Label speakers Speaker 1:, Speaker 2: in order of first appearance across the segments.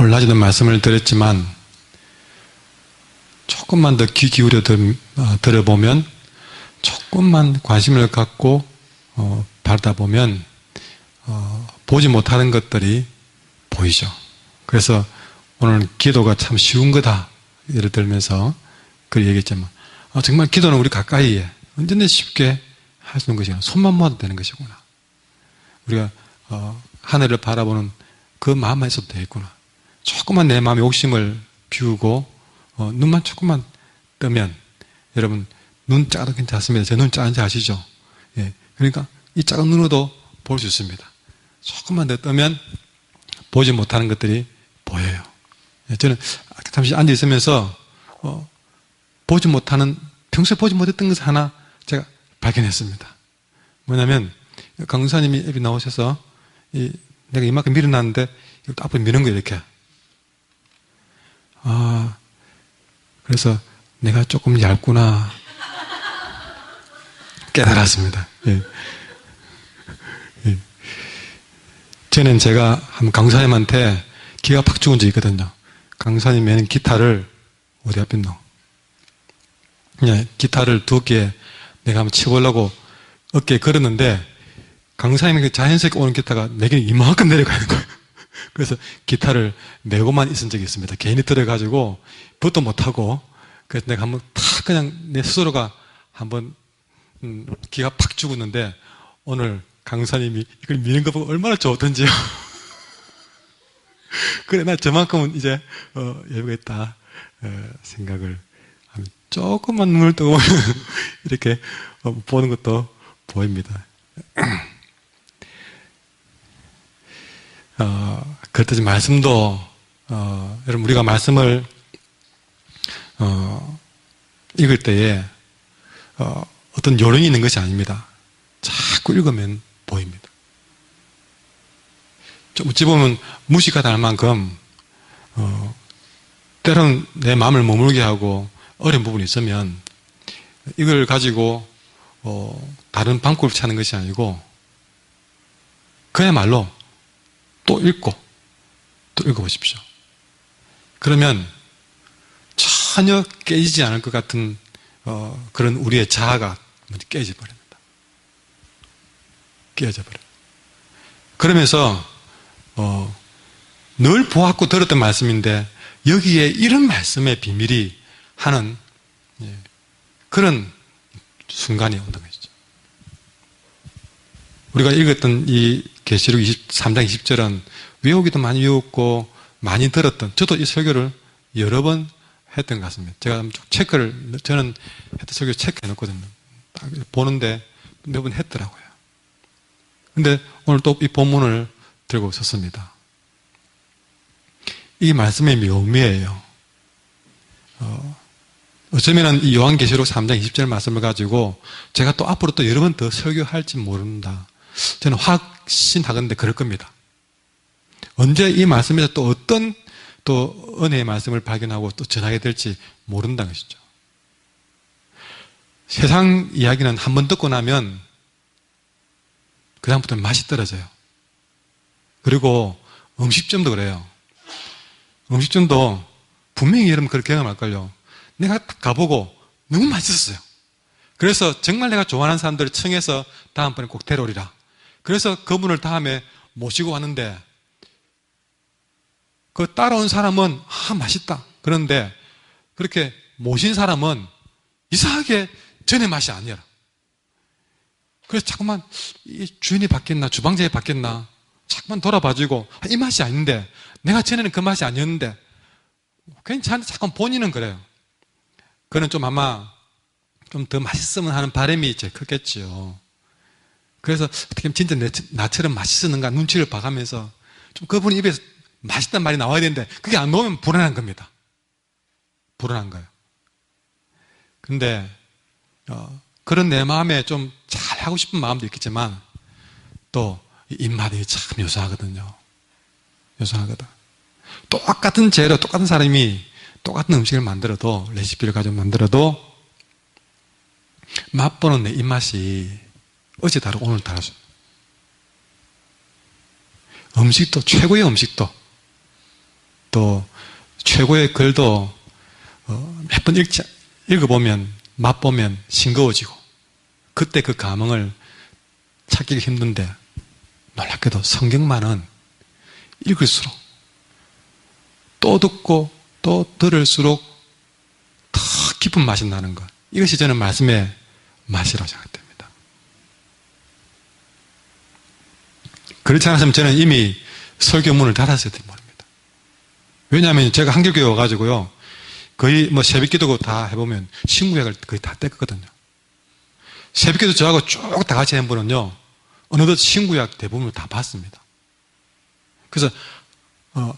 Speaker 1: 오늘 낮에도 말씀을 드렸지만 조금만 더 귀 기울여 들어보면, 조금만 관심을 갖고 바라다 보면 보지 못하는 것들이 보이죠. 그래서 오늘 기도가 참 쉬운 거다 예를 들면서 그 얘기했지만, 정말 기도는 우리 가까이에 언제든지 쉽게 할 수 있는 것이구나. 손만 모아도 되는 것이구나. 우리가 하늘을 바라보는 그 마음만 있어도 되겠구나. 조금만 내 마음의 욕심을 비우고 눈만 조금만 뜨면, 여러분 눈 작아도 괜찮습니다. 제 눈 작은지 아시죠? 예, 그러니까 이 작은 눈으로도 볼 수 있습니다. 조금만 더 뜨면 보지 못하는 것들이 보여요. 예, 저는 잠시 앉아 있으면서 보지 못하는, 평소에 보지 못했던 것을 하나 제가 발견했습니다. 뭐냐면 강사님이 앱이 나오셔서 내가 이만큼 밀어놨는데 이것도 앞으로 미는 거예요. 이렇게. 그래서 내가 조금 얇구나 깨달았습니다. 예. 예. 저는 제가 한 강사님한테 기가 팍 죽은 적이 있거든요. 강사님에는 기타를 어디 앞에 있노? 그냥 기타를 두께에 내가 한번 치보려고 어깨에 걸었는데, 강사님이 그 자연스럽게 오는 기타가 내게 이만큼 내려가는 거예요. 그래서 기타를 메고만 있은 적이 있습니다. 괜히 들어가지고 붓도 못하고. 그래서 내가 한번 탁 그냥 내 스스로가 한번 기가 팍 죽었는데, 오늘 강사님이 이걸 미는 거 보고 얼마나 좋던지요. 그래, 나 저만큼은 이제 여유가 있다 생각을 하면, 조금만 눈을 뜨고 이렇게 보는 것도 보입니다. 그렇듯이 말씀도 여러분, 우리가 말씀을 읽을 때에 어떤 요령이 있는 것이 아닙니다. 자꾸 읽으면 보입니다. 좀 어찌 보면 무식하다 할 만큼 때로는 내 마음을 머물게 하고 어려운 부분이 있으면 이걸 가지고 다른 방법을 찾는 것이 아니고 그야말로 또 읽고 또 읽어보십시오. 그러면 전혀 깨지지 않을 것 같은 그런 우리의 자아가 깨져 버립니다. 깨져 버려요. 그러면서 늘 보았고 들었던 말씀인데 여기에 이런 말씀의 비밀이 하는 그런 순간이 오는 것이죠. 우리가 읽었던 이 계시록 23장 20절은 외우기도 많이 외웠고 많이 들었던, 저도 이 설교를 여러 번 했던 것 같습니다. 제가 저는 했던 설교 체크해 놓거든요. 딱 보는데 몇 번 했더라고요. 근데 오늘 또 이 본문을 들고 섰습니다. 이 말씀의 묘미예요. 어쩌면 이 요한계시록 3장 20절 말씀을 가지고 제가 또 앞으로 또 여러 번 더 설교할지 모른다. 저는 확신하건대 그럴 겁니다. 언제 이 말씀에서 또 어떤 또 은혜의 말씀을 발견하고 또 전하게 될지 모른다는 것이죠. 세상 이야기는 한 번 듣고 나면 그 다음부터는 맛이 떨어져요. 그리고 음식점도 그래요. 음식점도 분명히 여러분 그렇게 경험할걸요. 내가 가보고 너무 맛있었어요. 그래서 정말 내가 좋아하는 사람들을 청해서 다음번에 꼭 데려오리라. 그래서 그분을 다음에 모시고 왔는데 그 따라온 사람은 맛있다. 그런데 그렇게 모신 사람은 이상하게 전의 맛이 아니라. 그래서 자꾸만 이 주인이 바뀌었나 주방장이 바뀌었나 자꾸만 돌아봐주고 이 맛이 아닌데 내가 전에는 그 맛이 아니었는데 괜찮은데 자꾸 본인은 그래요. 그는 좀 아마 좀 더 맛있으면 하는 바람이 제일 크겠지요. 그래서 어떻게 진짜 나처럼 맛있었는가 눈치를 봐가면서 좀 그분 입에서 맛있단 말이 나와야 되는데 그게 안 나오면 불안한 겁니다. 불안한 거예요. 근데 그런 내 마음에 좀 잘하고 싶은 마음도 있겠지만 또 입맛이 참 요상하거든요. 요상하거든. 똑같은 재료, 똑같은 사람이 똑같은 음식을 만들어도, 레시피를 가지고 만들어도 맛보는 내 입맛이 어제 다르고 오늘 다르죠. 음식도, 최고의 음식도 또 최고의 글도 몇 번 읽어보면 맛보면 싱거워지고 그때 그 감흥을 찾기가 힘든데 놀랍게도 성경만은 읽을수록 또 듣고 또 들을수록 더 깊은 맛이 나는 것, 이것이 저는 말씀의 맛이라고 생각됩니다. 그렇지 않았으면 저는 이미 설교문을 닫았을 때 모릅니다. 왜냐하면 제가 한글교회 와가지고요, 거의 뭐 새벽기도 다 해보면 신구약을 거의 다 뗐거든요. 새벽기도 저하고 쭉 다 같이 한 분은요, 어느덧 신구약 대부분을 다 봤습니다. 그래서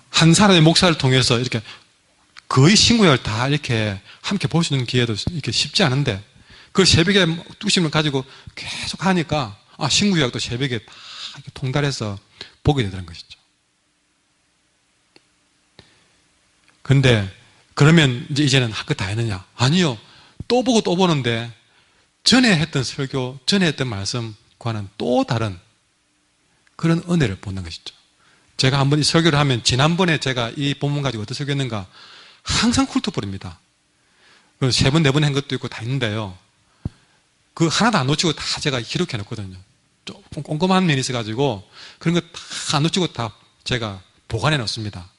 Speaker 1: 한 사람의 목사를 통해서 이렇게 거의 신구약을 다 이렇게 함께 볼 수 있는 기회도 이렇게 쉽지 않은데, 그 새벽에 뚝심을 가지고 계속 하니까 신구약도 새벽에 다 이렇게 통달해서 보게 되더라는 것이죠. 그런데 그러면 이제는 할 거 다 했느냐? 아니요. 또 보고 또 보는데 전에 했던 설교, 전에 했던 말씀과는 또 다른 그런 은혜를 보는 것이죠. 제가 한번 이 설교를 하면 지난번에 제가 이 본문 가지고 어떻게 설교했는가 항상 훑어 버립니다. 세 번, 네 번 한 것도 있고 다 있는데요. 그 하나도 안 놓치고 다 제가 기록해 놓거든요. 조금 꼼꼼한 면이 있어가지고 그런 거 다 안 놓치고 다 제가 보관해 놓습니다.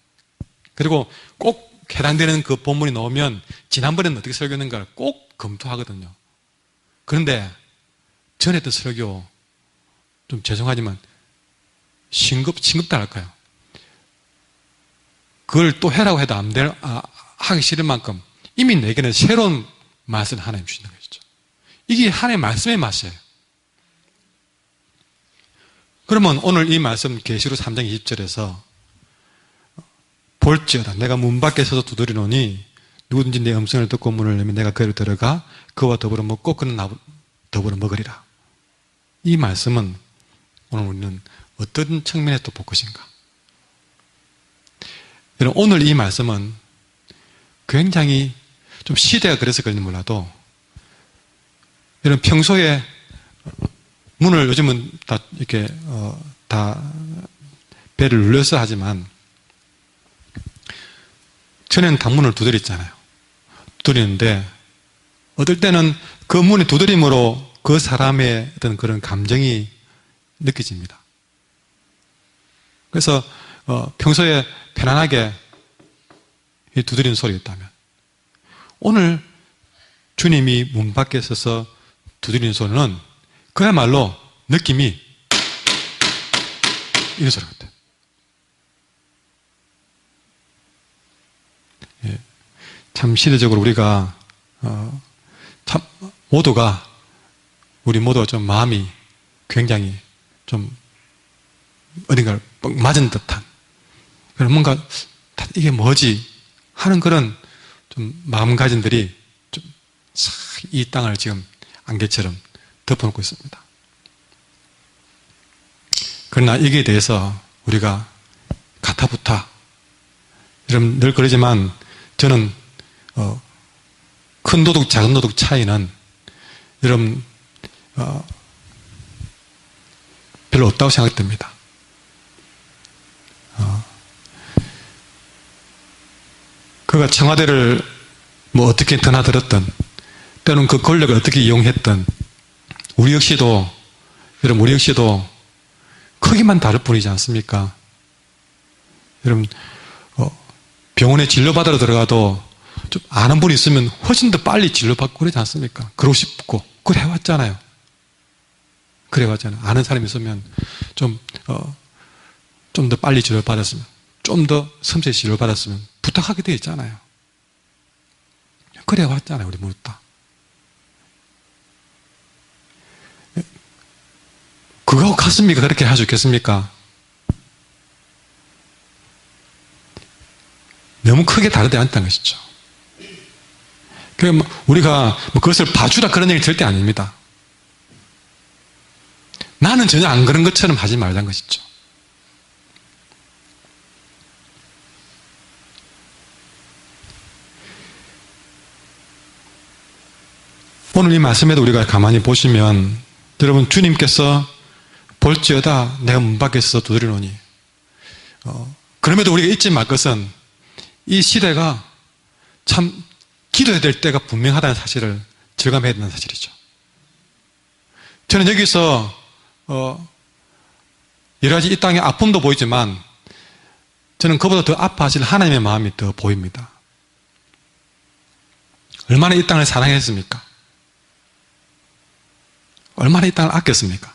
Speaker 1: 그리고 꼭 해당되는 그 본문이 나오면 지난번에는 어떻게 설교했는가를 꼭 검토하거든요. 그런데 전에 했던 설교 좀 죄송하지만 싱겁다 할까요? 그걸 또 해라고 해도 하기 싫은 만큼 이미 내게는 새로운 맛을 하나님 주시는 것이죠. 이게 하나님의 말씀의 맛이에요. 그러면 오늘 이 말씀 계시록 3장 20절에서 볼지어다 내가 문 밖에 서서 두드리노니 누구든지 내 음성을 듣고 문을 열면 내가 그로 들어가 그와 더불어 먹고 그는 나와 더불어 먹으리라. 이 말씀은 오늘 우리는 어떤 측면에서 또 볼 것인가? 여러분, 오늘 이 말씀은 굉장히 좀 시대가 그래서 그런지 몰라도 여러분 평소에 문을 요즘은 다 이렇게 다 배를 눌려서 하지만 전에는 다 문을 두드렸잖아요. 두드리는데 어떨 때는 그 문의 두드림으로 그 사람의 어떤 그런 감정이 느껴집니다. 그래서 평소에 편안하게 두드리는 소리가 있다면 오늘 주님이 문 밖에 서서 두드리는 소리는 그야말로 느낌이 이런 소리 같아요. 예. 참 시대적으로 우리가 참 우리 모두가 좀 마음이 굉장히 좀 어딘가를 뻥 맞은 듯한 그런 뭔가 이게 뭐지 하는 그런 좀 마음가짐들이 좀 이 땅을 지금 안개처럼 덮어놓고 있습니다. 그러나 여기에 대해서 우리가 가타부타 여러분 늘 그러지만 저는 큰 도둑 작은 도둑 차이는 여러분 별로 없다고 생각됩니다. 그가 청와대를 뭐 어떻게 드나들었든 때로는 그 권력을 어떻게 이용했든 우리 역시도 크기만 다를 뿐이지 않습니까? 여러분 병원에 진료받으러 들어가도 좀 아는 분이 있으면 훨씬 더 빨리 진료받고 그러지 않습니까? 그러고 싶고 그래 왔잖아요. 아는 사람이 있으면 좀 더 빨리 진료받았으면 좀 더 섬세히 진료받았으면 부탁하게 되어 있잖아요. 그래 왔잖아요. 우리 모두 다. 그거 같습니까? 그렇게 할 수 있겠습니까? 너무 크게 다르지 않다는 것이죠. 우리가 그것을 봐주라 그런 얘기 절대 아닙니다. 나는 전혀 안 그런 것처럼 하지 말자는 것이죠. 오늘 이 말씀에도 우리가 가만히 보시면 여러분 주님께서 볼지어다 내가 문 밖에 서서 두드리노니 그럼에도 우리가 잊지 말 것은 이 시대가 참 기도해야 될 때가 분명하다는 사실을 절감해야 된다는 사실이죠. 저는 여기서 여러 가지 이 땅의 아픔도 보이지만 저는 그보다 더 아파하실 하나님의 마음이 더 보입니다. 얼마나 이 땅을 사랑했습니까? 얼마나 이 땅을 아꼈습니까?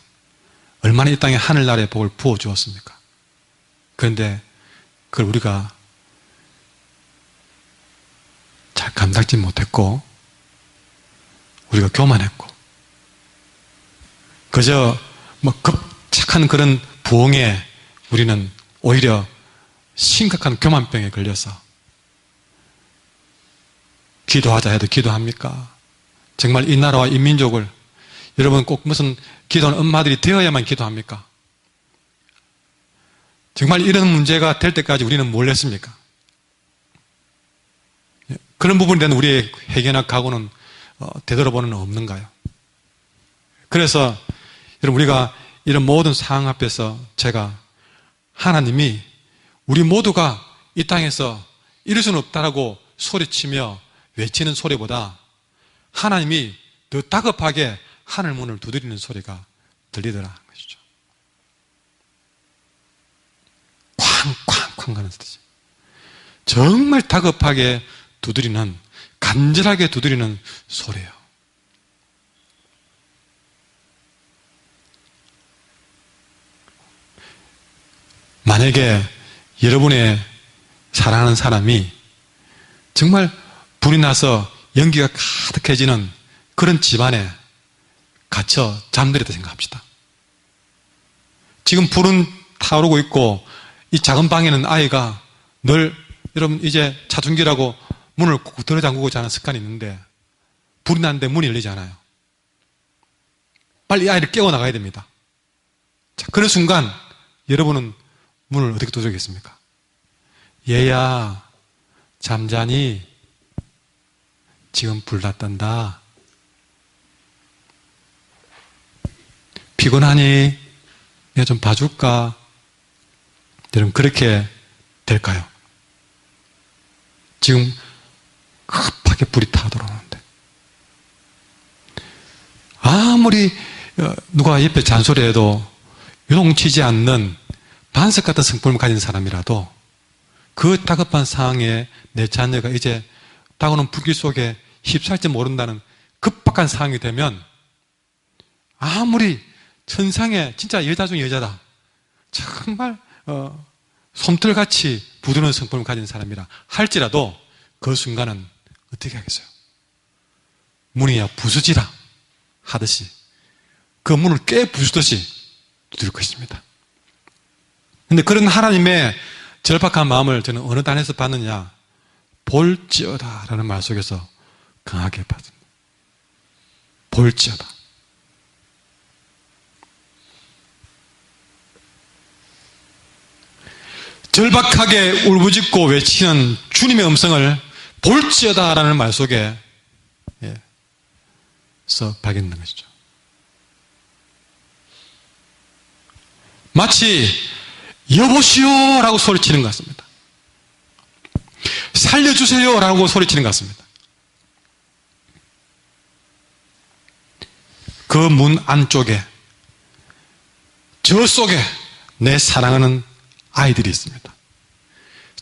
Speaker 1: 얼마나 이 땅에 하늘나라의 복을 부어주었습니까? 그런데 그걸 우리가 잘 감당지 못했고 우리가 교만했고 그저 급착한 그런 부흥에 우리는 오히려 심각한 교만병에 걸려서 기도하자 해도 기도합니까? 정말 이 나라와 이 민족을 여러분 꼭 무슨 기도하는 엄마들이 되어야만 기도합니까? 정말 이런 문제가 될 때까지 우리는 뭘 했습니까? 그런 부분에 대한 우리의 회개나 각오는 되돌아보는 없는가요? 그래서 여러분 우리가 이런 모든 상황 앞에서 제가 하나님이 우리 모두가 이 땅에서 이럴 수는 없다라고 소리치며 외치는 소리보다 하나님이 더 다급하게 하늘 문을 두드리는 소리가 들리더라 하는 것이죠. 쾅쾅쾅 가는 소리지. 정말 다급하게 두드리는, 간절하게 두드리는 소리예요. 만약에 여러분의 사랑하는 사람이 정말 불이 나서 연기가 가득해지는 그런 집안에 갇혀 잠들었다 생각합시다. 지금 불은 타오르고 있고 이 작은 방에는 아이가 늘 여러분 이제 차준기라고 문을 꼭 들어 잠그고 자는 습관이 있는데 불이 났는데 문이 열리지 않아요. 빨리 이 아이를 깨워나가야 됩니다. 자, 그런 순간 여러분은 문을 어떻게 두드리겠습니까? 얘야 잠자니? 지금 불 났단다. 피곤하니? 내가 좀 봐줄까? 여러분 그렇게 될까요? 지금 급하게 불이 타들어오는데 아무리 누가 옆에 잔소리해도 요동치지 않는 반석 같은 성품을 가진 사람이라도 그 다급한 상황에 내 자녀가 이제 다가오는 불길 속에 휩싸일지 모른다는 급박한 상황이 되면 아무리 천상의 진짜 여자 중에 여자다 정말 솜털같이 부드러운 성품을 가진 사람이라 할지라도 그 순간은 어떻게 하겠어요? 문이야 부수지라 하듯이 그 문을 깨부수듯이 두드릴 것입니다. 그런데 그런 하나님의 절박한 마음을 저는 어느 단에서 받느냐? 볼지어다 라는 말 속에서 강하게 받습니다. 볼지어다. 절박하게 울부짖고 외치는 주님의 음성을 볼지어다 라는 말 속에 서 발견된 것이죠. 마치 여보시오 라고 소리치는 것 같습니다. 살려주세요 라고 소리치는 것 같습니다. 그 문 안쪽에 저 속에 내 사랑하는 아이들이 있습니다.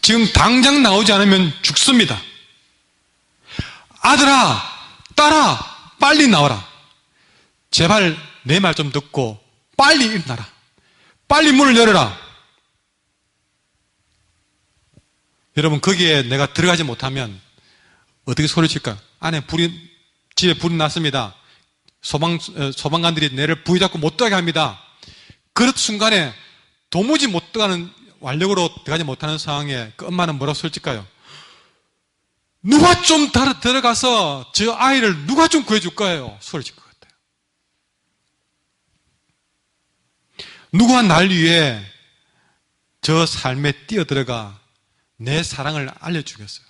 Speaker 1: 지금 당장 나오지 않으면 죽습니다. 아들아, 딸아, 빨리 나와라. 제발 내 말 좀 듣고 빨리 일어나라. 빨리 문을 열어라. 여러분 거기에 내가 들어가지 못하면 어떻게 소리칠까? 안에 집에 불이 났습니다. 소방관들이 내를 부여잡고 못 들어가게 합니다. 그런 순간에 도무지 못 들어가는 완력으로 들어가지 못하는 상황에 그 엄마는 뭐라고 소리칠까요? 누가 좀 들어가서 저 아이를 누가 좀 구해줄 거예요? 소리칠 것 같아요. 누가 날 위해 저 삶에 뛰어들어가 내 사랑을 알려주겠어요.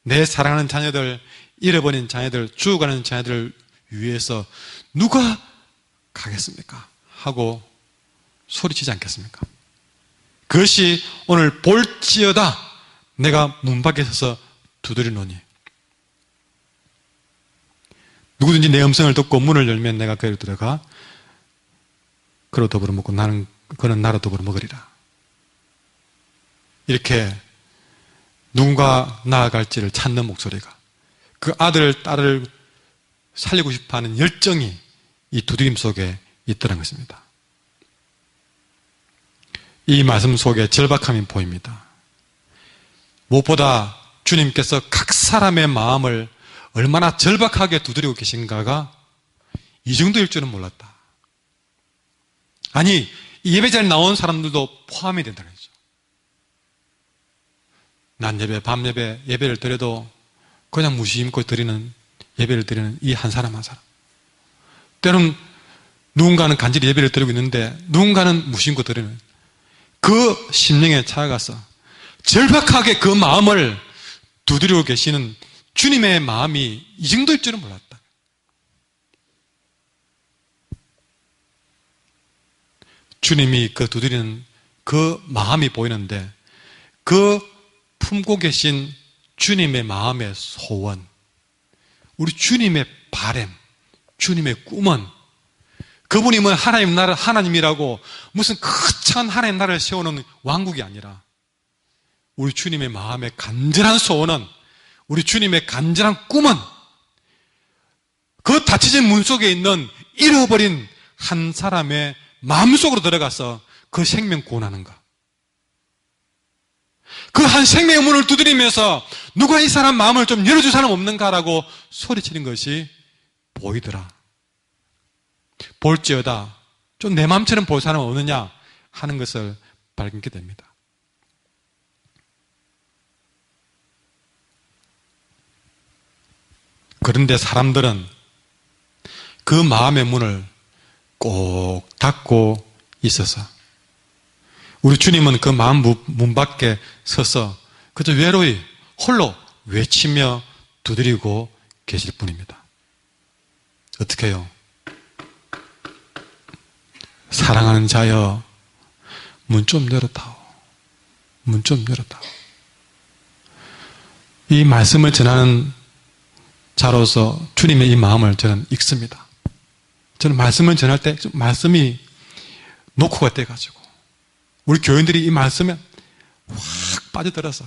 Speaker 1: 내 사랑하는 자녀들, 잃어버린 자녀들, 죽어가는 자녀들을 위해서 누가 가겠습니까? 하고 소리치지 않겠습니까? 그것이 오늘 볼지어다 내가 문 밖에 서서 두드리노니 누구든지 내 음성을 듣고 문을 열면 내가 그를 들어가 그로 더불어 먹고 그는 나로 더불어 먹으리라. 이렇게 누군가 나아갈지를 찾는 목소리가, 그 아들, 딸을 살리고 싶어하는 열정이 이 두드림 속에 있더란 것입니다. 이 말씀 속에 절박함이 보입니다. 무엇보다 주님께서 각 사람의 마음을 얼마나 절박하게 두드리고 계신가가 이 정도일 줄은 몰랐다. 아니, 이 예배자리에 나온 사람들도 포함이 된다는 거죠. 낮 예배, 밤 예배, 예배를 드려도 그냥 무심코 드리는, 예배를 드리는 이 한 사람 한 사람. 때로는 누군가는 간절히 예배를 드리고 있는데 누군가는 무심코 드리는 그 심령에 찾아가서 절박하게 그 마음을 두드리고 계시는 주님의 마음이 이 정도일 줄은 몰랐다. 주님이 그 두드리는 그 마음이 보이는데 그 품고 계신 주님의 마음의 소원, 우리 주님의 바램, 주님의 꿈은 그분이 뭐 하나님 나라, 하나님이라고 무슨 거창한 하나님 나라를 세우는 왕국이 아니라 우리 주님의 마음의 간절한 소원은, 우리 주님의 간절한 꿈은 그 닫혀진 문 속에 있는 잃어버린 한 사람의 마음속으로 들어가서 그 생명 구원하는 것. 그 한 생명의 문을 두드리면서 누가 이 사람 마음을 좀 열어줄 사람 없는가라고 소리치는 것이 보이더라. 볼지어다 좀 내 마음처럼 볼 사람 없느냐 하는 것을 발견하게 됩니다. 그런데 사람들은 그 마음의 문을 꼭 닫고 있어서 우리 주님은 그 마음 문 밖에 서서 그저 외로이 홀로 외치며 두드리고 계실 뿐입니다. 어떻게 해요? 사랑하는 자여, 문 좀 열어다오. 문 좀 열어다오. 이 말씀을 전하는 자로서 주님의 이 마음을 저는 읽습니다. 저는 말씀을 전할 때 말씀이 녹화가 돼가지고 우리 교인들이 이 말씀에 확 빠져들어서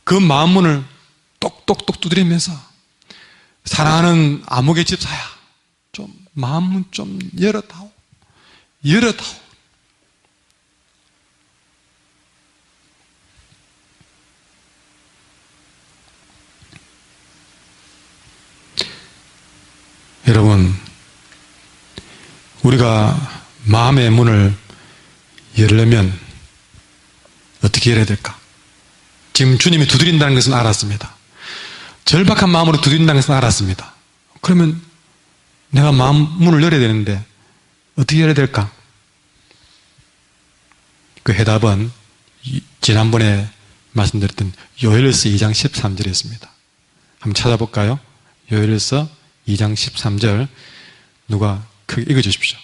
Speaker 1: 그 마음문을 똑똑똑 두드리면서 사랑하는 아무개 집사야, 좀 마음문 좀 열어다오. 열어다오. 여러분, 우리가 마음의 문을 열려면 어떻게 열어야 될까? 지금 주님이 두드린다는 것은 알았습니다. 절박한 마음으로 두드린다는 것은 알았습니다. 그러면 내가 마음 문을 열어야 되는데 어떻게 열어야 될까? 그 해답은 지난번에 말씀드렸던 요엘서 2장 13절이었습니다. 한번 찾아볼까요? 요엘서 2장 13절 누가 크게 읽어주십시오.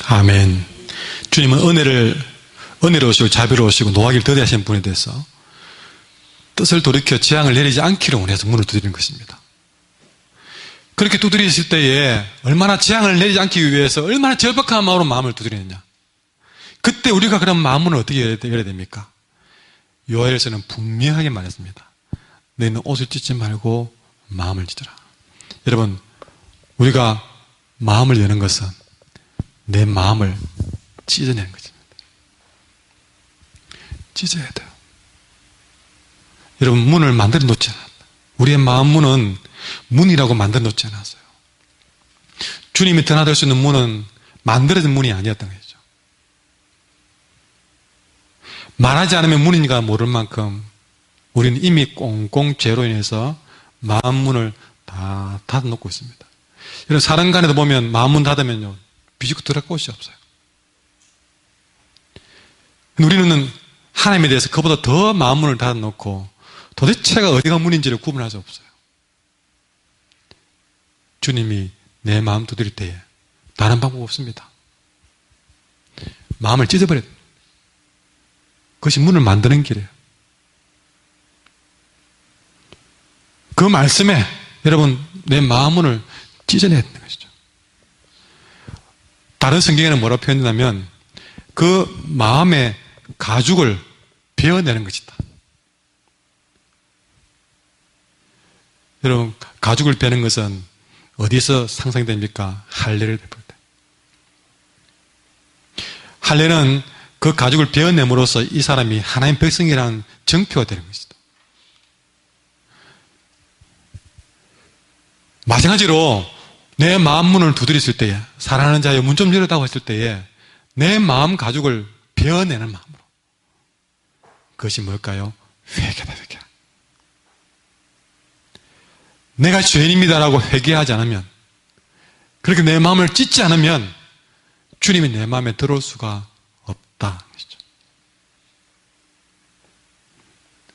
Speaker 1: 아멘. 주님은 은혜로우시고 자비로우시고 노하기를 더디하시는 분에 대해서 뜻을 돌이켜 재앙을 내리지 않기로 원해서 문을 두드리는 것입니다. 그렇게 두드리실 때에 얼마나 재앙을 내리지 않기 위해서 얼마나 절박한 마음으로 마음을 두드리느냐. 그때 우리가 그런 마음문을 어떻게 열어야 됩니까? 요엘서는 분명하게 말했습니다. 너희는 옷을 찢지 말고 마음을 찢어라. 여러분, 우리가 마음을 여는 것은 내 마음을 찢어내는 것입니다. 찢어야 돼요. 여러분, 문을 만들어 놓지 않았다. 우리의 마음 문은 문이라고 만들어 놓지 않았어요. 주님이 드나들 수 있는 문은 만들어진 문이 아니었던 것이죠. 말하지 않으면 문인가 모를 만큼 우리는 이미 꽁꽁 죄로 인해서 마음 문을 다 닫아놓고 있습니다. 여러분, 사랑간에도 보면 마음 문 닫으면요, 비집고 들어갈 곳이 없어요. 우리는 하나님에 대해서 그보다 더 마음 문을 닫아놓고 도대체가 어디가 문인지를 구분할 수 없어요. 주님이 내 마음 두드릴 때에 다른 방법 없습니다. 마음을 찢어버려야 돼요. 그것이 문을 만드는 길이에요. 그 말씀에 여러분 내 마음 문을 찢어내야 되는 것이죠. 다른 성경에는 뭐라고 표현했냐면 그 마음의 가죽을 베어내는 것이다. 여러분 가죽을 베는 것은 어디서 상상이 됩니까? 할례를 베풀 때. 할례는 그 가죽을 베어냄으로써 이 사람이 하나님 백성이라는 증표가 되는 것이다. 마찬가지로 내 마음 문을 두드렸을 때에 사랑하는 자여 문 좀 열어다고 했을 때에 내 마음 가죽을 베어내는 마음으로 그것이 뭘까요? 회개다. 회개. 내가 죄인입니다라고 회개하지 않으면 그렇게 내 마음을 찢지 않으면 주님이 내 마음에 들어올 수가 없다.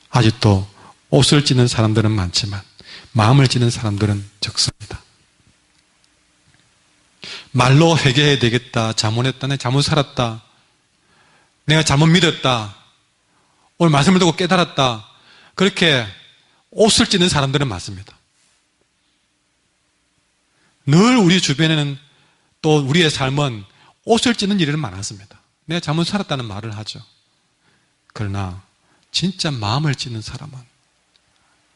Speaker 1: 아직도 옷을 찢는 사람들은 많지만 마음을 찢는 사람들은 적습니다. 말로 회개해야 되겠다. 잘못했다. 내가 잘못 살았다. 내가 잘못 믿었다. 오늘 말씀을 듣고 깨달았다. 그렇게 옷을 찢는 사람들은 많습니다. 늘 우리 주변에는 또 우리의 삶은 옷을 찢는 일은 많았습니다. 내가 잘못 살았다는 말을 하죠. 그러나 진짜 마음을 찢는 사람은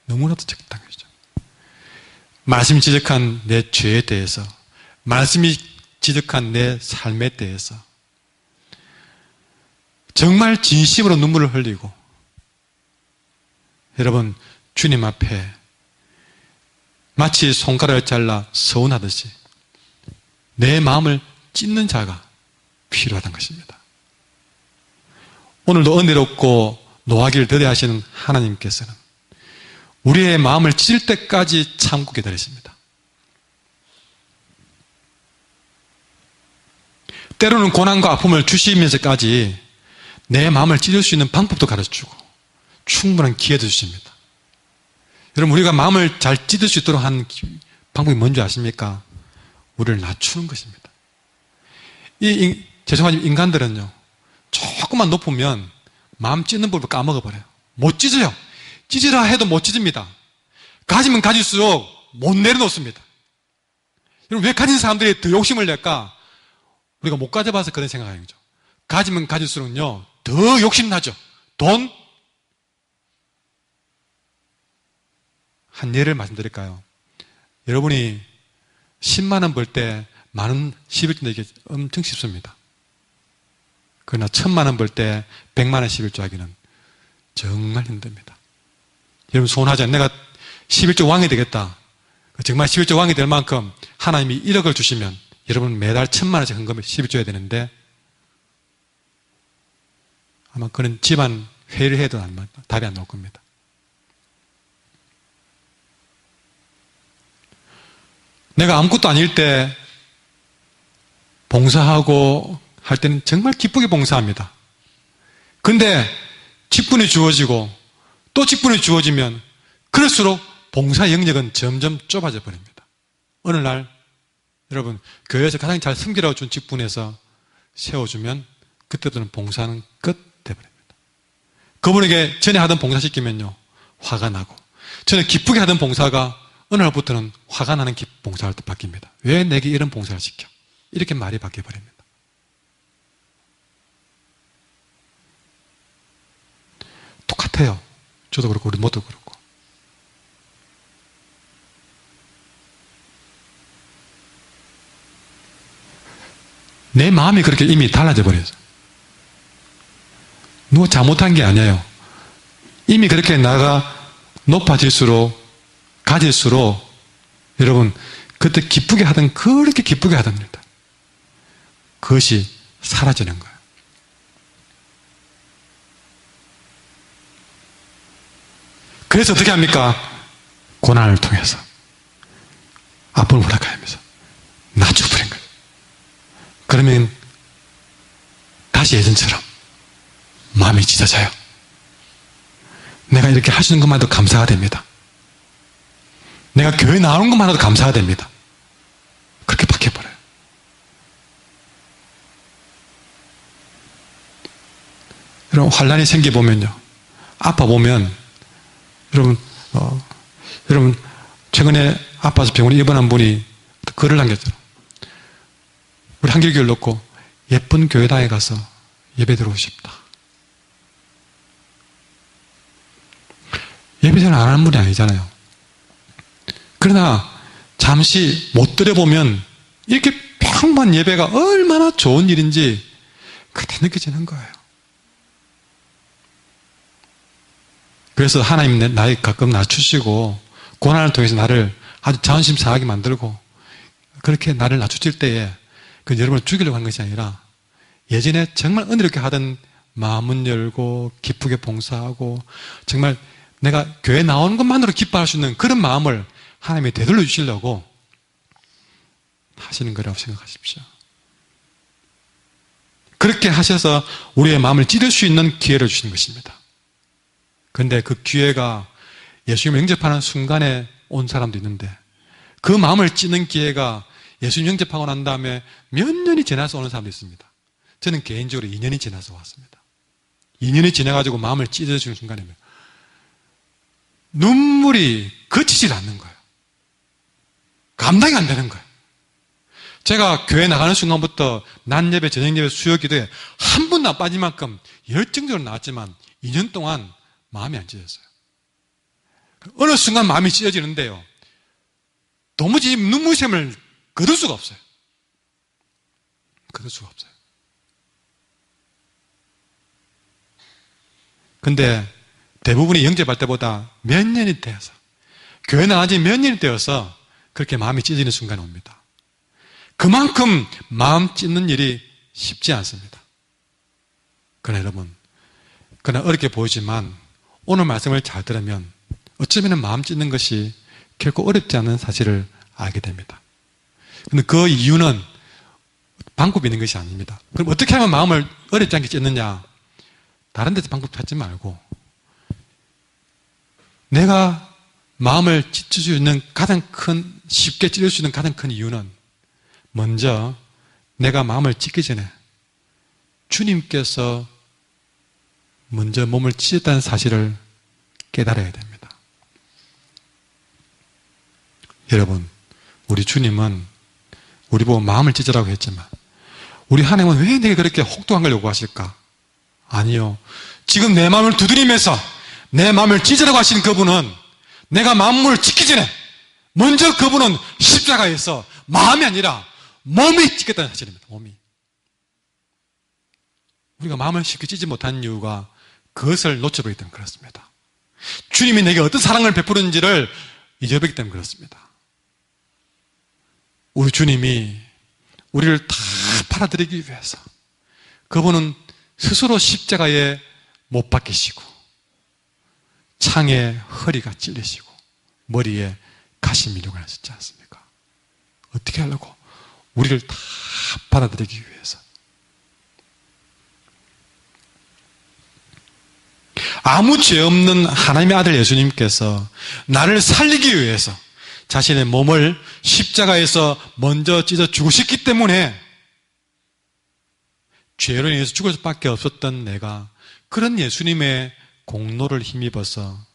Speaker 1: 너무나도 적다는 것이죠. 말씀이 지적한 내 죄에 대해서, 말씀이 지적한 내 삶에 대해서 정말 진심으로 눈물을 흘리고 여러분 주님 앞에 마치 손가락을 잘라 서운하듯이 내 마음을 찢는 자가 필요하다는 것입니다. 오늘도 은혜롭고 노하기를 더디하시는 하나님께서는 우리의 마음을 찢을 때까지 참고 기다리십니다. 때로는 고난과 아픔을 주시면서까지 내 마음을 찢을 수 있는 방법도 가르쳐주고 충분한 기회도 주십니다. 여러분 우리가 마음을 잘 찢을 수 있도록 한 방법이 뭔지 아십니까? 우리를 낮추는 것입니다. 죄송하지만 인간들은요 조금만 높으면 마음 찢는 법을 까먹어버려요. 못 찢어요. 찢으라 해도 못 찢습니다. 가지면 가질수록 못 내려놓습니다. 여러분 왜 가진 사람들이 더 욕심을 낼까? 우리가 못 가져봐서 그런 생각하는 거죠. 가지면 가질수록요 더 욕심나죠. 돈? 한 예를 말씀드릴까요? 여러분이 10만 원 벌 때 많은 11조 내기 엄청 쉽습니다. 그러나 1000만 원 벌 때 100만 원 11조 하기는 정말 힘듭니다. 여러분 소원하자. 내가 11조 왕이 되겠다. 정말 11조 왕이 될 만큼 하나님이 1억을 주시면 여러분 매달 1000만 원씩 헌금을 11조 해야 되는데 아마 그는 집안 회의를 해도 답이 안 나올 겁니다. 내가 아무것도 아닐 때 봉사하고 할 때는 정말 기쁘게 봉사합니다. 근데 직분이 주어지고 또 직분이 주어지면 그럴수록 봉사 영역은 점점 좁아져 버립니다. 어느 날 여러분 교회에서 가장 잘 섬기라고 준 직분에서 세워주면 그때부터는 봉사는 끝 돼버립니다. 그분에게 전에 하던 봉사 시키면요 화가 나고 전에 기쁘게 하던 봉사가 어느 날부터는 화가 나는 봉사할 때 바뀝니다. 왜 내게 이런 봉사를 시켜? 이렇게 말이 바뀌어버립니다. 똑같아요. 저도 그렇고 우리 모두 그렇고. 내 마음이 그렇게 이미 달라져 버려요. 누가 잘못한 게 아니에요. 이미 그렇게 나가 높아질수록 가질수록 여러분 그때 기쁘게 하던 그렇게 기쁘게 하답니다. 그것이 사라지는 거예요. 그래서 어떻게 합니까? 고난을 통해서 아픔을 허락하면서 낮춰버린 거예요. 그러면 다시 예전처럼 마음이 찢어져요. 내가 이렇게 할 수 있는 것만 해도 감사가 됩니다. 내가 교회 나오는 것만 해도 감사가 됩니다. 그렇게 바뀌어버려요. 여러분, 환란이 생겨보면요, 아파보면, 여러분, 최근에 아파서 병원에 입원한 분이 글을 남겼죠. 우리 한길교회를 놓고 예쁜 교회당에 가서 예배 드리고 싶다. 예배 잘 안 하는 분이 아니잖아요. 그러나 잠시 못 드려보면 이렇게 평범한 예배가 얼마나 좋은 일인지 그렇게 느껴지는 거예요. 그래서 하나님 나에 가끔 낮추시고 고난을 통해서 나를 아주 자존심 상하게 만들고 그렇게 나를 낮추실 때에 그 여러분을 죽이려고 하는 것이 아니라 예전에 정말 은혜롭게 하던 마음은 열고 기쁘게 봉사하고 정말 내가 교회 나오는 것만으로 기뻐할 수 있는 그런 마음을 하나님이 되돌려 주시려고 하시는 거라고 생각하십시오. 그렇게 하셔서 우리의 마음을 찌를 수 있는 기회를 주시는 것입니다. 그런데 그 기회가 예수님을 영접하는 순간에 온 사람도 있는데 그 마음을 찌는 기회가 예수님 영접하고 난 다음에 몇 년이 지나서 오는 사람도 있습니다. 저는 개인적으로 2년이 지나서 왔습니다. 2년이 지나가지고 마음을 찢어주는 순간에 눈물이 그치질 않는 거예요. 감당이 안 되는 거예요. 제가 교회 나가는 순간부터 낮 예배, 저녁 예배, 수요 기도에 한 번도 안 빠질 만큼 열정적으로 나왔지만 2년 동안 마음이 안 찢어졌어요. 어느 순간 마음이 찢어지는데요, 도무지 눈물샘을 거둘 수가 없어요. 거둘 수가 없어요. 근데 대부분이 영접할 때보다 몇 년이 되어서, 교회 나간 지 몇 년이 되어서 그렇게 마음이 찢어지는 순간이 옵니다. 그만큼 마음 찢는 일이 쉽지 않습니다. 그러나 여러분, 그러나 어렵게 보이지만 오늘 말씀을 잘 들으면 어쩌면 마음 찢는 것이 결코 어렵지 않은 사실을 알게 됩니다. 근데 그 이유는 방법이 있는 것이 아닙니다. 그럼 어떻게 하면 마음을 어렵지 않게 찢느냐? 다른 데서 방법 찾지 말고 내가 마음을 찢을 수 있는 가장 큰, 쉽게 찢을 수 있는 가장 큰 이유는 먼저 내가 마음을 찢기 전에 주님께서 먼저 몸을 찢었다는 사실을 깨달아야 됩니다. 여러분, 우리 주님은 우리 보고 마음을 찢으라고 했지만 우리 하나님은 왜 내게 그렇게 혹독한 걸 요구하실까? 아니요. 지금 내 마음을 두드리면서 내 마음을 찢으라고 하신 그분은 내가 마음을 찢기 전에 먼저 그분은 십자가에서 마음이 아니라 몸이 찢겠다는 사실입니다. 몸이. 우리가 마음을 쉽게 찢지 못하는 이유가 그것을 놓쳐버리기 때문에 그렇습니다. 주님이 내게 어떤 사랑을 베푸는지를 잊어버리기 때문에 그렇습니다. 우리 주님이 우리를 다 팔아드리기 위해서 그분은 스스로 십자가에 못 박히시고 창에 허리가 찔리시고 머리에 가시 밀려고 하셨지 않습니까? 어떻게 하려고? 우리를 다 받아들이기 위해서. 아무 죄 없는 하나님의 아들 예수님께서 나를 살리기 위해서 자신의 몸을 십자가에서 먼저 찢어 죽으셨기 때문에 죄로 인해서 죽을 수밖에 없었던 내가 그런 예수님의 공로를 힘입어서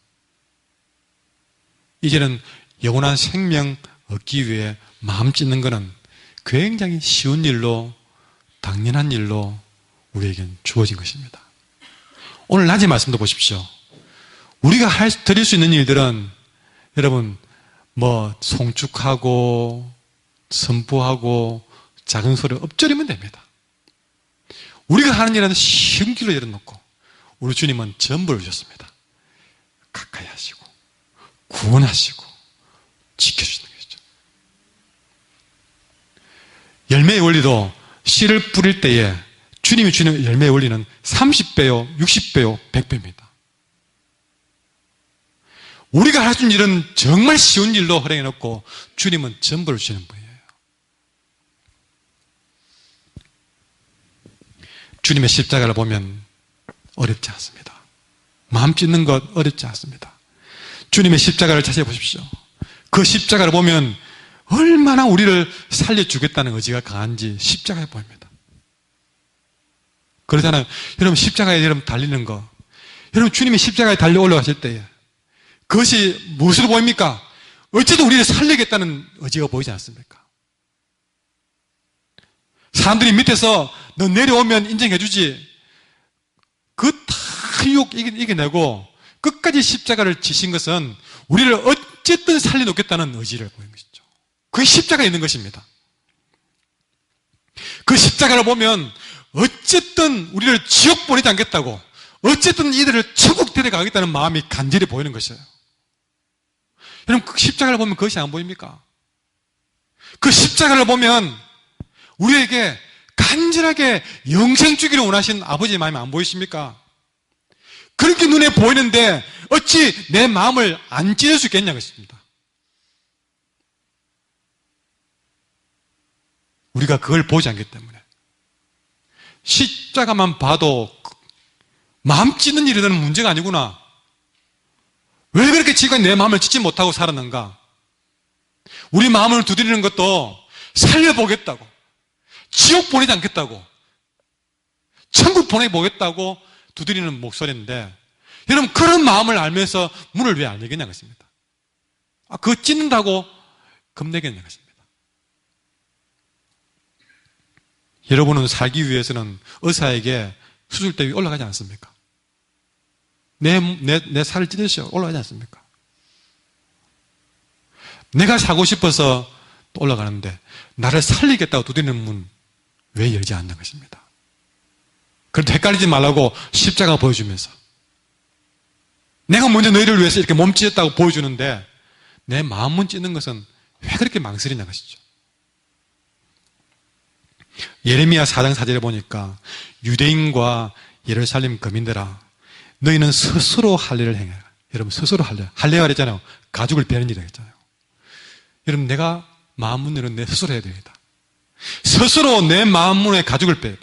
Speaker 1: 이제는 영원한 생명 얻기 위해 마음 찢는 것은 굉장히 쉬운 일로, 당연한 일로 우리에겐 주어진 것입니다. 오늘 낮에 말씀도 보십시오. 우리가 드릴 수 있는 일들은 여러분 송축하고 선포하고 작은 소리 엎드리면 됩니다. 우리가 하는 일은 쉬운 길로 열어놓고 우리 주님은 전부를 주셨습니다. 가까이 하시고 구원하시고 지켜주시는 것이죠. 열매의 원리도 씨를 뿌릴 때에 주님이 주는 열매의 원리는 30배요, 60배요, 100배입니다. 우리가 할 수 있는 일은 정말 쉬운 일로 허락해놓고 주님은 전부를 주시는 분이에요. 주님의 십자가를 보면 어렵지 않습니다. 마음 찢는 것 어렵지 않습니다. 주님의 십자가를 찾아보십시오. 그 십자가를 보면 얼마나 우리를 살려주겠다는 의지가 강한지 십자가에 보입니다. 그러잖아요. 여러분 십자가에 여러분 달리는 거, 여러분 주님이 십자가에 달려 올라가실 때에 그것이 무엇으로 보입니까? 어쨌든 우리를 살리겠다는 의지가 보이지 않습니까? 사람들이 밑에서 너 내려오면 인정해주지, 그 다 유혹 이겨내고 끝까지 십자가를 지신 것은 우리를 어쨌든 살려놓겠다는 의지를 보이는 것이죠. 그게 십자가에 있는 것입니다. 그 십자가를 보면 어쨌든 우리를 지옥 보내지 않겠다고, 어쨌든 이들을 천국 데려가겠다는 마음이 간절히 보이는 것이에요. 여러분 그 십자가를 보면 그것이 안 보입니까? 그 십자가를 보면 우리에게 간절하게 영생 주기를 원하신 아버지의 마음이 안 보이십니까? 그렇게 눈에 보이는데 어찌 내 마음을 안 찢을 수 있겠냐 것입니다. 우리가 그걸 보지 않기 때문에 십자가만 봐도 마음 찢는 일에는 문제가 아니구나. 왜 그렇게 지금 내 마음을 찢지 못하고 살았는가? 우리 마음을 두드리는 것도 살려보겠다고, 지옥 보내지 않겠다고, 천국 보내보겠다고 두드리는 목소리인데, 여러분 그런 마음을 알면서 문을 왜 안 열겠냐 것입니다. 그거 찢는다고 겁내겠냐 것입니다. 여러분은 살기 위해서는 의사에게 수술대 위에 올라가지 않습니까? 내 살을 찢으셔 올라가지 않습니까? 내가 사고 싶어서 또 올라가는데 나를 살리겠다고 두드리는 문 왜 열지 않는 것입니다. 그런데 헷갈리지 말라고 십자가 보여주면서 내가 먼저 너희를 위해서 이렇게 몸 찢었다고 보여주는데 내 마음은 찢는 것은 왜 그렇게 망설이냐 것이죠. 예레미야 4장 4절에 보니까 유대인과 예루살렘 거민들아 너희는 스스로 할 일을 행해라. 여러분 스스로 할래가 그랬잖아요. 가죽을 베는 일이라고 했잖아요. 여러분 내가 마음 문제는 내 스스로 해야 됩니다. 스스로 내 마음 문에 가죽을 빼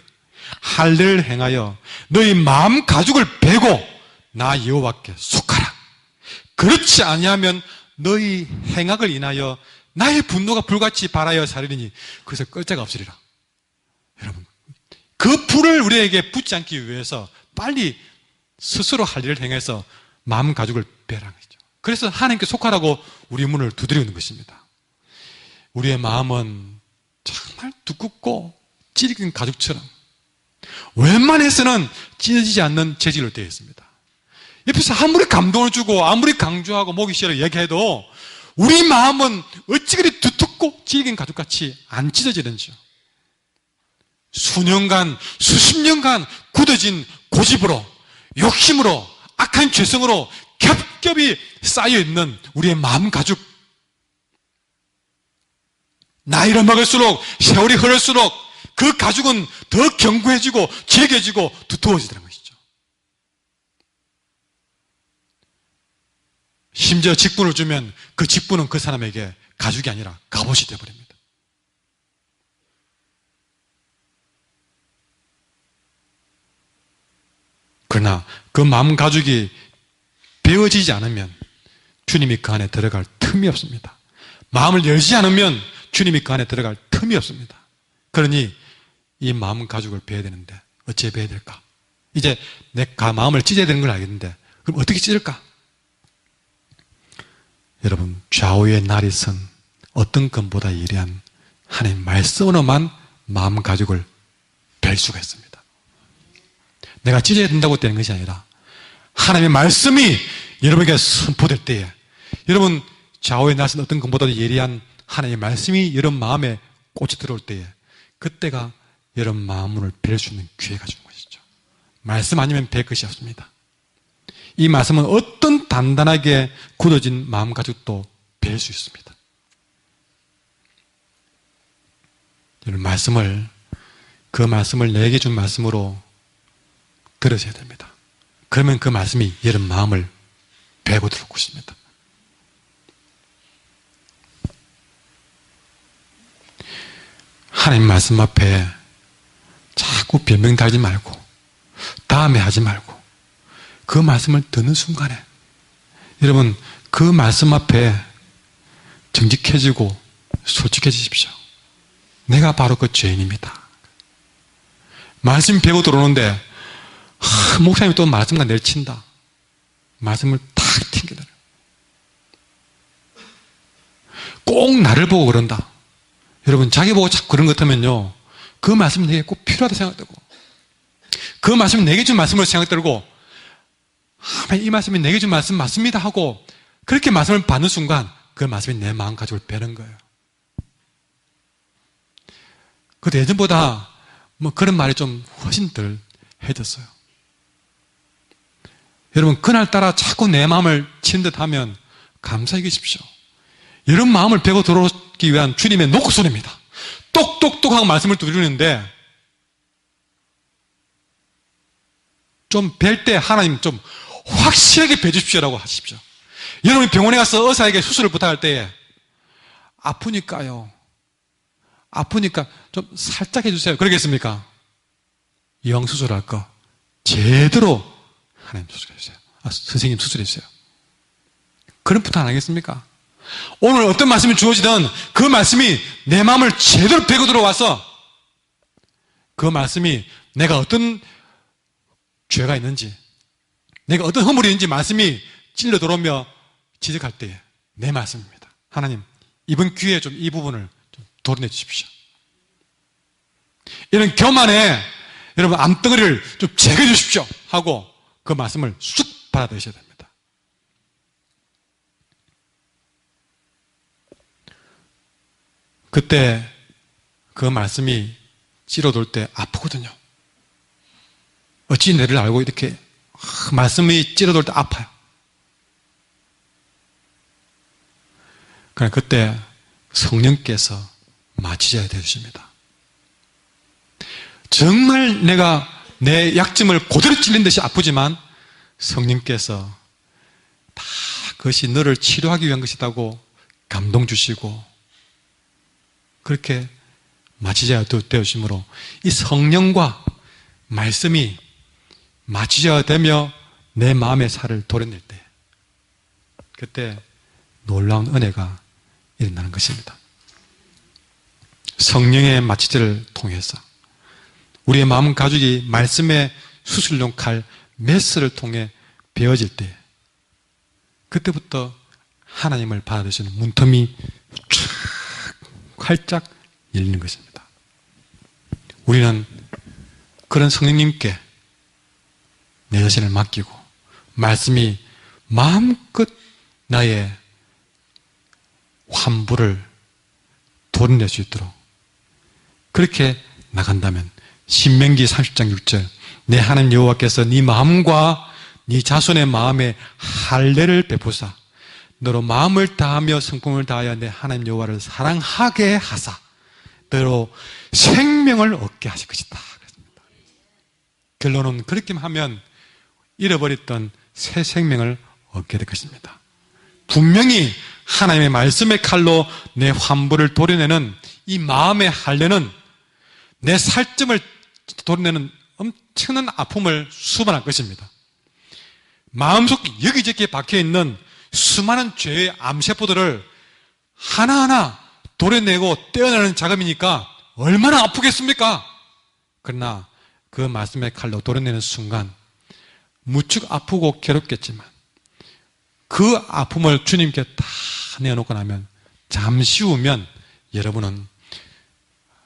Speaker 1: 할 일을 행하여 너희 마음 가죽을 베고 나 여호와께 속하라. 그렇지 아니하면 너희 행악을 인하여 나의 분노가 불같이 발하여 사르리니 그래서 끌자가 없으리라. 여러분 그 불을 우리에게 붙지 않기 위해서 빨리 스스로 할 일을 행해서 마음 가죽을 빼라는 거죠. 그래서 하나님께 속하라고 우리 문을 두드리는 것입니다. 우리의 마음은 정말 두껍고 찢긴 가죽처럼 웬만해서는 찢어지지 않는 재질로 되어 있습니다. 옆에서 아무리 감동을 주고 아무리 강조하고 목이 시려 얘기해도 우리 마음은 어찌 그리 두텁고 찢긴 가죽같이 안 찢어지는지요. 수년간 수십 년간 굳어진 고집으로 욕심으로 악한 죄성으로 겹겹이 쌓여있는 우리의 마음 가죽, 나이를 먹을수록 세월이 흐를수록 그 가죽은 더 견고해지고 질겨지고 두터워지더라는 것이죠. 심지어 직분을 주면 그 직분은 그 사람에게 가죽이 아니라 갑옷이 되어버립니다. 그러나 그 마음 가죽이 베어지지 않으면 주님이 그 안에 들어갈 틈이 없습니다. 마음을 열지 않으면 주님이 그 안에 들어갈 틈이 없습니다. 그러니 이 마음 가죽을 베어야 되는데 어찌 베어야 될까? 이제 내 마음을 찢어야 되는 걸 알겠는데 그럼 어떻게 찢을까? 여러분 좌우의 날이 선 어떤 것보다 예리한 하나님 말씀으로만 마음 가죽을 벨 수가 있습니다. 내가 찢어야 된다고 되는 것이 아니라 하나님의 말씀이 여러분에게 선포될 때에 여러분 좌우의 날선 어떤 것보다도 예리한 하나님의 말씀이 여러분 마음에 꽂혀 들어올 때에 그때가 여러분 마음을 벨 수 있는 기회가 주는 것이죠. 말씀 아니면 벨 것이 없습니다. 이 말씀은 어떤 단단하게 굳어진 마음 가죽도 벨 수 있습니다. 여러분 그 말씀을 내게 준 말씀으로 들으셔야 됩니다. 그러면 그 말씀이 여러분 마음을 베고 들어올 것입니다. 하나님 말씀 앞에 자꾸 변명 달지 말고 다음에 하지 말고 그 말씀을 듣는 순간에 여러분 그 말씀 앞에 정직해지고 솔직해지십시오. 내가 바로 그 죄인입니다. 말씀이 배고 들어오는데 목사님이 또 말씀과 내리친다. 말씀을 탁 튕겨내요. 꼭 나를 보고 그런다. 여러분 자기 보고 자꾸 그런 것 같으면요 그 말씀이 내게 꼭 필요하다 생각되고 그 말씀이 내게 준 말씀으로 생각되고 이 말씀이 내게 준 말씀 맞습니다 하고 그렇게 말씀을 받는 순간 그 말씀이 내 마음가짐을 베는 거예요. 그런데 예전보다 그런 말이 좀 훨씬 덜 해졌어요. 여러분 그날따라 자꾸 내 마음을 치는 듯 하면 감사히 계십시오. 이런 마음을 베고 들어오기 위한 주님의 녹소리입니다. 똑똑똑하고 말씀을 두드리는데 좀 뵐 때 하나님 좀 확실하게 뵈주십시오라고 하십시오. 여러분이 병원에 가서 의사에게 수술을 부탁할 때에 아프니까요. 아프니까 좀 살짝 해주세요. 그러겠습니까? 영 수술할 거 제대로 하나님 수술해주세요. 선생님 수술해주세요. 그런 부탁 안 하겠습니까? 오늘 어떤 말씀이 주어지든 그 말씀이 내 마음을 제대로 베고 들어와서 그 말씀이 내가 어떤 죄가 있는지 내가 어떤 허물이 있는지 말씀이 찔러 들어오며 지적할 때에 내 말씀입니다. 하나님 이번 기회에 좀 이 부분을 좀 도려내 주십시오. 이런 교만에 여러분 암덩어리를 좀 제거해 주십시오 하고 그 말씀을 쑥 받아들이셔야 됩니다. 그때 그 말씀이 찌러돌 때 아프거든요. 어찌 내를 알고 이렇게 말씀이 찌러돌 때 아파요. 그러나 그때 성령께서 마취자가 되어주십니다. 정말 내가 내 약점을 그대로 찔린 듯이 아프지만 성령께서 다 그것이 너를 치료하기 위한 것이라고 감동 주시고 그렇게 마취자가 되어주심으로 이 성령과 말씀이 마취자가 되며 내 마음의 살을 도려낼 때 그때 놀라운 은혜가 일어나는 것입니다. 성령의 마취제를 통해서 우리의 마음 가죽이 말씀의 수술용 칼 메스를 통해 베어질 때 그때부터 하나님을 받아들이시는 문틈이 쫙 활짝 열리는 것입니다. 우리는 그런 성령님께 내 자신을 맡기고 말씀이 마음껏 나의 환부를 도려낼 수 있도록 그렇게 나간다면 신명기 30장 6절 내 하나님 여호와께서 네 마음과 네 자손의 마음에 할례를 베푸사 너로 마음을 다하며 성품을 다하여 내 하나님 여호와를 사랑하게 하사 너로 생명을 얻게 하실 것이다. 결론은 그렇게 하면 잃어버렸던 새 생명을 얻게 될 것입니다. 분명히 하나님의 말씀의 칼로 내 환부를 도려내는 이 마음의 할례는 내 살점을 도려내는 엄청난 아픔을 수반할 것입니다. 마음속 여기저기에 박혀있는 수많은 죄의 암세포들을 하나하나 도려내고 떼어내는 작업이니까 얼마나 아프겠습니까? 그러나 그 말씀의 칼로 도려내는 순간 무척 아프고 괴롭겠지만 그 아픔을 주님께 다 내어놓고 나면 잠시 후면 여러분은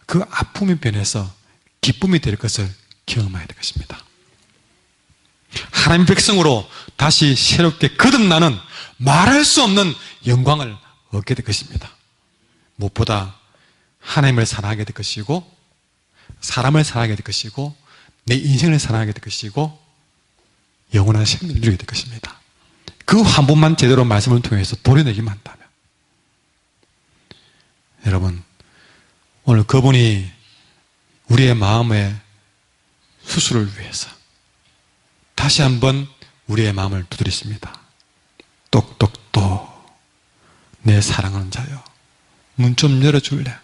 Speaker 1: 그 아픔이 변해서 기쁨이 될 것을 경험해야 될 것입니다. 하나님 백성으로 다시 새롭게 거듭나는 말할 수 없는 영광을 얻게 될 것입니다. 무엇보다 하나님을 사랑하게 될 것이고 사람을 사랑하게 될 것이고 내 인생을 사랑하게 될 것이고 영원한 생명을 누리게 될 것입니다. 그 한 번만 제대로 말씀을 통해서 도려내기만 한다면 여러분 오늘 그분이 우리의 마음의 수술을 위해서 다시 한번 우리의 마음을 두드렸습니다. 똑똑똑 내 사랑하는 자여 문 좀 열어줄래?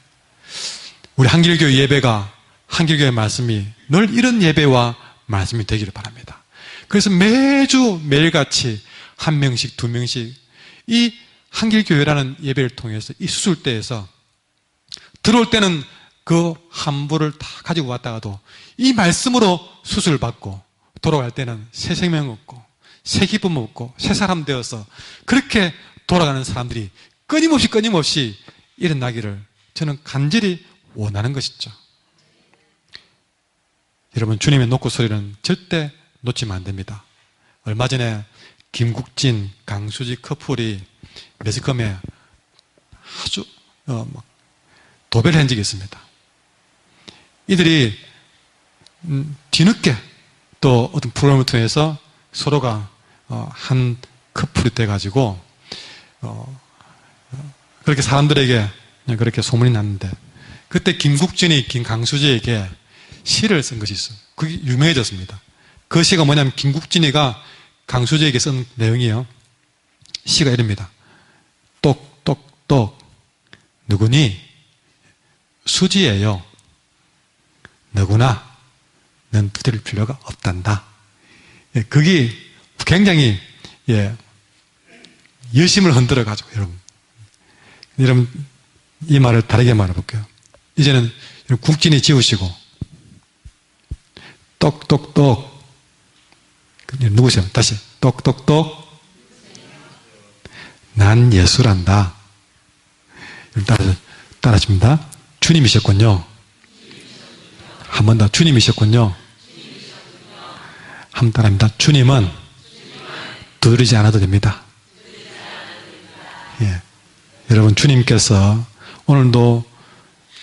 Speaker 1: 우리 한길교회 예배가 한길교회 말씀이 늘 이런 예배와 말씀이 되기를 바랍니다. 그래서 매주 매일같이 한 명씩 두 명씩 이 한길교회라는 예배를 통해서 이 수술대에서 들어올 때는 그 한부를 다 가지고 왔다가도 이 말씀으로 수술을 받고 돌아갈 때는 새 생명 얻고 새 기쁨 얻고 새 사람 되어서 그렇게 돌아가는 사람들이 끊임없이 일어나기를 저는 간절히 원하는 것이죠. 여러분, 주님의 녹고 소리는 절대 놓치면 안 됩니다. 얼마 전에 김국진, 강수지 커플이 매스컴에 아주 도배를 한 적이 있습니다. 이들이 뒤늦게 또 어떤 프로그램을 통해서 서로가 한 커플이 돼가지고 그렇게 사람들에게 그렇게 소문이 났는데, 그때 김국진이 김강수지에게 시를 쓴 것이 있어요. 그게 유명해졌습니다. 그 시가 뭐냐면 김국진이가 강수지에게 쓴 내용이에요. 시가 이럽니다. 똑똑똑 누구니? 수지예요. 너구나. 넌 두드릴 필요가 없단다. 예, 그게 굉장히 여심을 흔들어가지고 여러분 이 말을 다르게 말해볼게요. 이제는 국진이 지우시고 똑똑똑 누구세요? 다시 똑똑똑 난 예수란다. 따라집니다. 주님이셨군요. 한 번 더 주님이셨군요. 한 번 따라합니다. 주님은 두드리지 않아도 됩니다. 예. 여러분, 주님께서 오늘도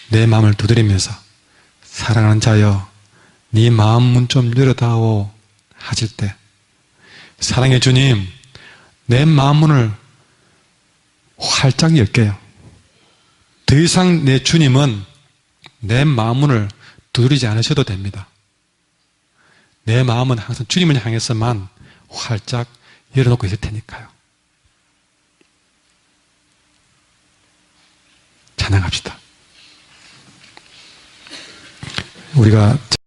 Speaker 1: 내 마음을 두드리면서 사랑하는 자여 네 마음 문 좀 열어다오 하실 때, 사랑의 주님 내 마음 문을 활짝 열게요. 더 이상 내 주님은 내 마음 문을 두드리지 않으셔도 됩니다. 내 마음은 항상 주님을 향해서만 활짝 열어놓고 있을 테니까요. 찬양합시다. 우리가